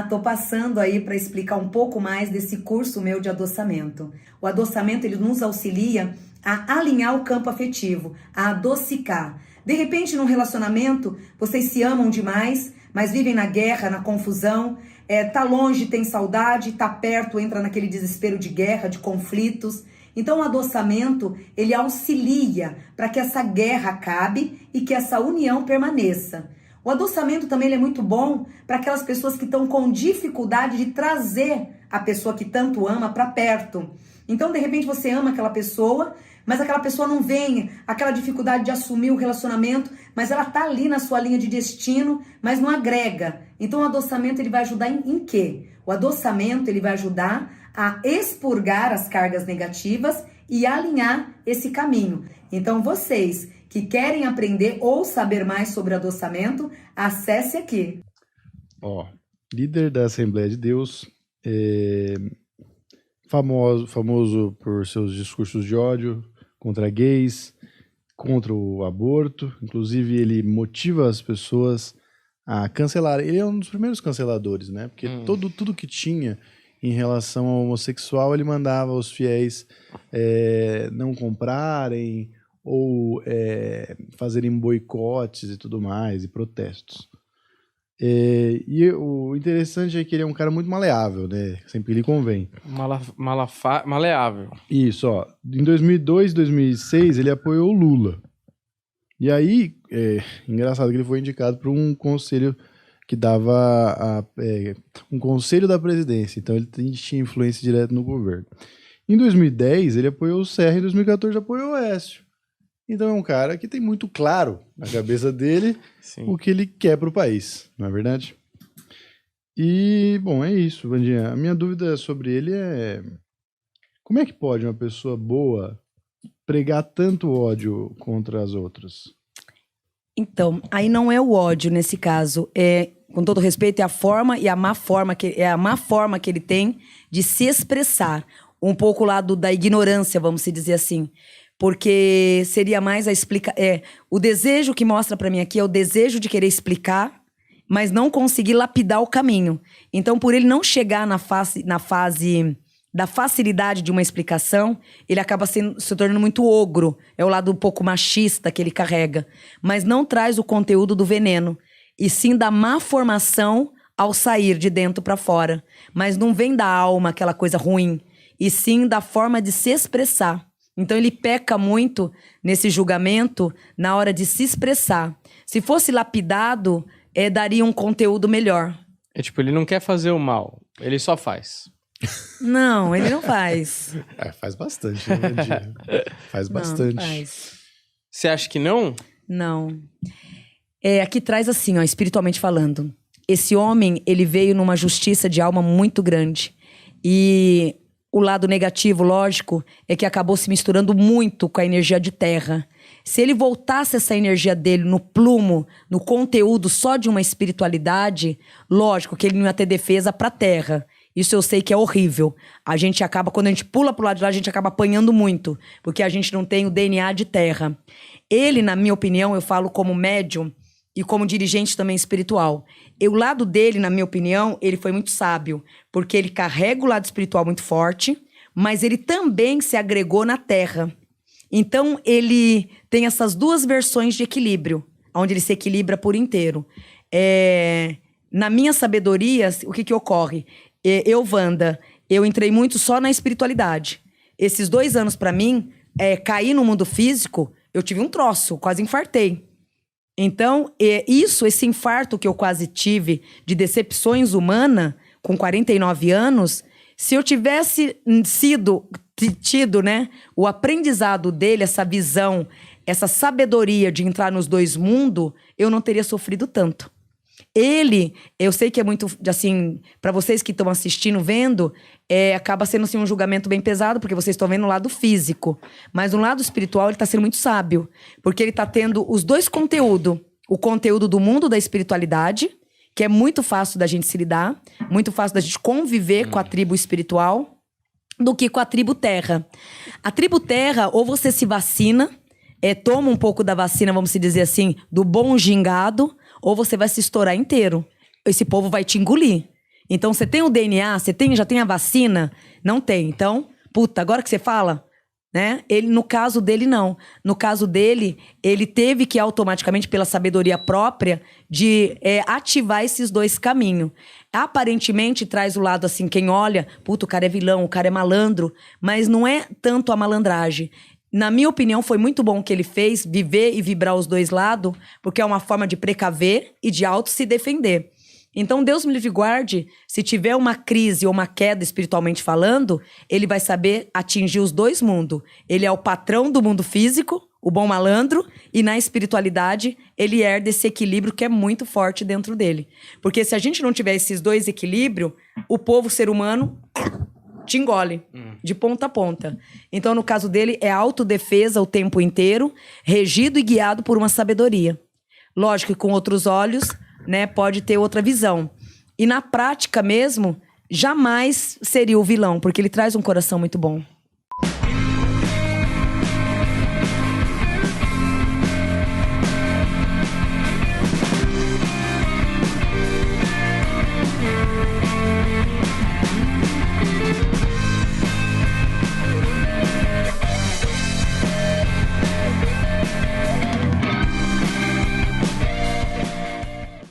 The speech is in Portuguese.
Tô passando aí para explicar um pouco mais desse curso meu de adoçamento. O adoçamento, ele nos auxilia a alinhar o campo afetivo, a adocicar. De repente, num relacionamento, vocês se amam demais, mas vivem na guerra, na confusão, tá longe, tem saudade, tá perto, entra naquele desespero de guerra, de conflitos. Então, o adoçamento, ele auxilia para que essa guerra acabe e que essa união permaneça. O adoçamento também ele é muito bom para aquelas pessoas que estão com dificuldade de trazer a pessoa que tanto ama para perto. Então, de repente, você ama aquela pessoa, mas aquela pessoa não vem, aquela dificuldade de assumir o relacionamento, mas ela tá ali na sua linha de destino, mas não agrega. Então, o adoçamento ele vai ajudar em quê? O adoçamento ele vai ajudar a expurgar as cargas negativas e alinhar esse caminho. Então, vocês que querem aprender ou saber mais sobre adoçamento, acesse aqui. Líder da Assembleia de Deus, famoso por seus discursos de ódio contra gays, contra o aborto. Inclusive, ele motiva as pessoas a cancelar. Ele é um dos primeiros canceladores, né? Porque tudo que tinha em relação ao homossexual, ele mandava os fiéis não comprarem ou fazerem boicotes e tudo mais, e protestos. E o interessante é que ele é um cara muito maleável, né? Sempre lhe convém. Maleável. Isso, em 2002, 2006, ele apoiou o Lula. E aí, engraçado que ele foi indicado para um conselho que dava um conselho da presidência. Então ele tinha influência direta no governo. Em 2010, ele apoiou o Serra. Em 2014, apoiou o Aécio. Então é um cara que tem muito claro na cabeça dele o que ele quer para o país, não é verdade? E, bom, é isso, Vandinha. A minha dúvida sobre ele é: como é que pode uma pessoa boa pregar tanto ódio contra as outras? Então, aí não é o ódio nesse caso, com todo respeito, é a forma e a má forma que ele tem de se expressar, um pouco lá da ignorância, vamos dizer assim. Porque seria mais o desejo que mostra pra mim aqui é o desejo de querer explicar, mas não conseguir lapidar o caminho. Então, por ele não chegar na fase da facilidade de uma explicação, ele acaba se tornando muito ogro. É o lado um pouco machista que ele carrega. Mas não traz o conteúdo do veneno, e sim da má formação ao sair de dentro pra fora. Mas não vem da alma aquela coisa ruim, e sim da forma de se expressar. Então ele peca muito nesse julgamento na hora de se expressar. Se fosse lapidado, daria um conteúdo melhor. Ele não quer fazer o mal, ele só faz. Não, ele não faz. Faz bastante, né, Vandinha? Faz bastante. Não, faz. Você acha que não? Não. Aqui traz assim, espiritualmente falando. Esse homem, ele veio numa justiça de alma muito grande. E o lado negativo, lógico, é que acabou se misturando muito com a energia de terra. Se ele voltasse essa energia dele no plumo, no conteúdo só de uma espiritualidade, lógico que ele não ia ter defesa pra terra. Isso eu sei que é horrível. A gente acaba, quando a gente pula pro lado de lá, a gente acaba apanhando muito, porque a gente não tem o DNA de terra. Ele, na minha opinião, eu falo como médium e como dirigente também espiritual. O lado dele, na minha opinião, ele foi muito sábio, porque ele carrega o lado espiritual muito forte, mas ele também se agregou na terra. Então, ele tem essas duas versões de equilíbrio, onde ele se equilibra por inteiro. Na minha sabedoria, o que ocorre? Wanda, eu entrei muito só na espiritualidade. Esses 2 anos, pra mim, cair no mundo físico, eu tive um troço, quase infartei. Então, esse infarto que eu quase tive de decepções humanas, com 49 anos, se eu tivesse tido, né, o aprendizado dele, essa visão, essa sabedoria de entrar nos 2 mundos, eu não teria sofrido tanto. Eu sei que é muito, assim, para vocês que estão assistindo, vendo, acaba sendo assim, um julgamento bem pesado, porque vocês estão vendo o lado físico. Mas no lado espiritual, ele está sendo muito sábio. Porque ele está tendo os 2 conteúdos. O conteúdo do mundo da espiritualidade, que é muito fácil da gente se lidar, muito fácil da gente conviver com a tribo espiritual, do que com a tribo terra. A tribo terra, ou você se vacina, toma um pouco da vacina, vamos dizer assim, do bom gingado, ou você vai se estourar inteiro. Esse povo vai te engolir. Então, você tem o DNA, já tem a vacina? Não tem. Então, puta, agora que você fala, né? Ele, no caso dele, não. No caso dele, ele teve que automaticamente, pela sabedoria própria, de ativar esses dois caminhos. Aparentemente, traz o lado assim, quem olha, puta, o cara é vilão, o cara é malandro, mas não é tanto a malandragem. Na minha opinião, foi muito bom o que ele fez, viver e vibrar os dois lados, porque é uma forma de precaver e de auto se defender. Então, Deus me livre e guarde, se tiver uma crise ou uma queda espiritualmente falando, ele vai saber atingir os dois mundos. Ele é o patrão do mundo físico, o bom malandro, e na espiritualidade, ele herda esse equilíbrio que é muito forte dentro dele. Porque se a gente não tiver esses dois equilíbrios, o povo, ser humano, te engole, de ponta a ponta. Então, no caso dele, é autodefesa o tempo inteiro, regido e guiado por uma sabedoria. Lógico que com outros olhos, né, pode ter outra visão. E na prática mesmo, jamais seria o vilão, porque ele traz um coração muito bom.